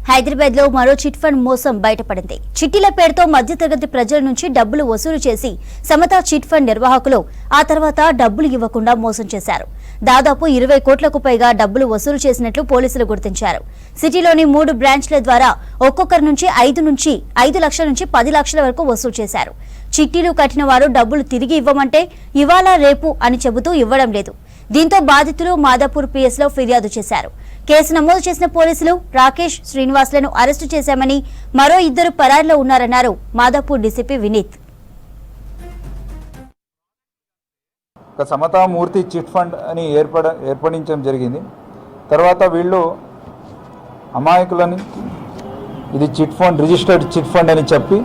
హైదరాబాద్ లో మరో chit fund మోసం బయటపడింది. చిట్టీల పేరుతో మధ్యతరగతి ప్రజల నుంచి డబ్బులు వసూలు చేసి సమతా చిట్ ఫండ్ నిర్వాహకులు ఆ తర్వాత డబ్బులు ఇవ్వకుండా మోసం చేశారు. దాదాపు 20 కోట్లకు పైగా డబ్బులు వసూలు చేసినట్లు పోలీసులు గుర్తించారు. సిటీలోని 3 బ్రాంచ్ల ద్వారా ఒక్కొక్కరి నుంచి 5 లక్షల నుంచి 10 లక్షల వరకు వసూలు చేశారు. చిట్టీలు కట్టిన వారు డబ్బులు తిరిగి ఇవ్వమంటే ఇవాళ రేపు అని చెబుతూ ఇవ్వడం లేదు. దీంతో బాధితులు మాదాపూర్ పిఎస్ లో ఫిర్యాదు చేశారు. కేసు నమోదు చేసిన పోలీసులు రాకేష్, శ్రీనివాస్లను అరెస్టు చేశామని, మరో 2 పరారీలో ఉన్నారన్నారు Madhapur DCP Vineeth. Samathamurthy chit fund అని ఏర్పడించడం జరిగింది. తర్వాత వీళ్ళు అమాయకులని ఇది chit fund, registered chit fund అని చెప్పి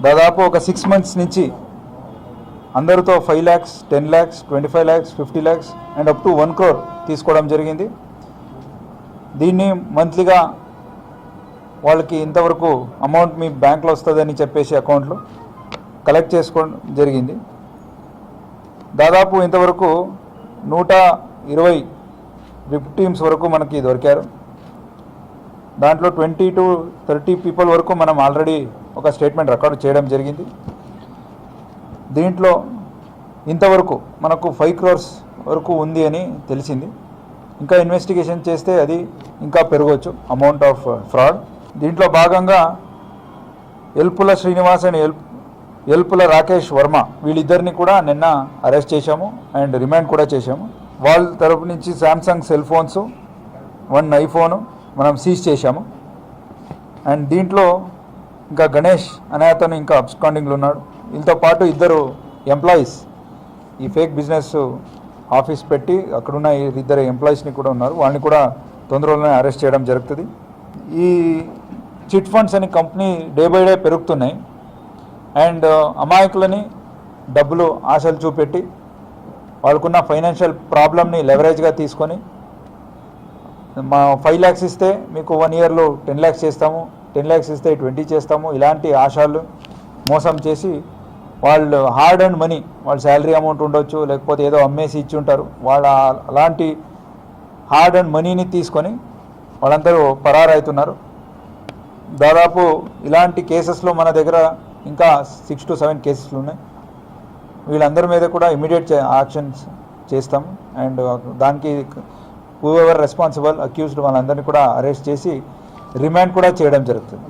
దాదాపు ఒక 6 మంత్స్ నుంచి అందరితో 5 lakhs, 10 lakhs, 25 lakhs, 50 lakhs and up to 1 crore తీసుకోవడం జరిగింది. దీన్ని మంత్లీగా వాళ్ళకి ఇంతవరకు అమౌంట్ మీ బ్యాంక్లో వస్తుందని చెప్పేసి అకౌంట్లో కలెక్ట్ చేసుకోవడం జరిగింది. దాదాపు ఇంతవరకు 120 విక్టిమ్స్ వరకు మనకి దొరికారు. దాంట్లో 20 to 30 పీపుల్ వరకు మనం ఆల్రెడీ ఒక స్టేట్మెంట్ రికార్డు చేయడం జరిగింది. దీంట్లో ఇంతవరకు మనకు 5 crores వరకు ఉంది అని తెలిసింది. ఇంకా ఇన్వెస్టిగేషన్ చేస్తే అది ఇంకా పెరగవచ్చు అమౌంట్ ఆఫ్ ఫ్రాడ్. దీంట్లో భాగంగా ఎల్పుల శ్రీనివాస్ అండ్ ఎల్పుల రాకేష్ వర్మ వీళ్ళిద్దరిని కూడా నిన్న అరెస్ట్ చేశాము అండ్ రిమాండ్ కూడా చేశాము. వాళ్ళ తరపు నుంచి శాంసంగ్ సెల్ ఫోన్స్, 1 ఐఫోను మనం సీజ్ చేశాము. అండ్ దీంట్లో ఇంకా గణేష్ అనే అతను ఇంకా అబ్స్కాండింగ్లో ఉన్నాడు. వీళ్ళతో పాటు 2 ఎంప్లాయీస్ ఈ ఫేక్ బిజినెస్ ఆఫీస్ పెట్టి అక్కడున్న 2 ఎంప్లాయీస్ని కూడా ఉన్నారు. వాళ్ళని కూడా తొందరలోనే అరెస్ట్ చేయడం జరుగుతుంది. ఈ చిట్ ఫండ్స్ అని కంపెనీ డే బై డే పెరుగుతున్నాయి అండ్ అమాయకులని డబ్బులు ఆశలు చూపెట్టి వాళ్ళకున్న ఫైనాన్షియల్ ప్రాబ్లమ్ని లెవరేజ్గా తీసుకొని మా 5 lakhs ఇస్తే మీకు 1 yearలో 10 lakhs చేస్తాము, 10 lakhs ఇస్తే 20 చేస్తాము, ఇలాంటి ఆశలు మోసం చేసి వాళ్ళు హార్డ్ అండ్ మనీ, వాళ్ళ శాలరీ అమౌంట్ ఉండొచ్చు, లేకపోతే ఏదో అమ్మేసి ఇచ్చి ఉంటారు, వాళ్ళ అలాంటి హార్డ్ అండ్ మనీని తీసుకొని వాళ్ళందరూ పరారవుతున్నారు. దాదాపు ఇలాంటి కేసెస్లో మన దగ్గర ఇంకా 6 to 7 కేసెస్లు ఉన్నాయి. వీళ్ళందరి మీద కూడా ఇమీడియట్ యాక్షన్స్ చేస్తాం అండ్ దానికి హూఎవర్ రెస్పాన్సిబుల్ అక్యూజ్డ్ వాళ్ళందరినీ కూడా అరెస్ట్ చేసి రిమాండ్ కూడా చేయడం జరుగుతుంది.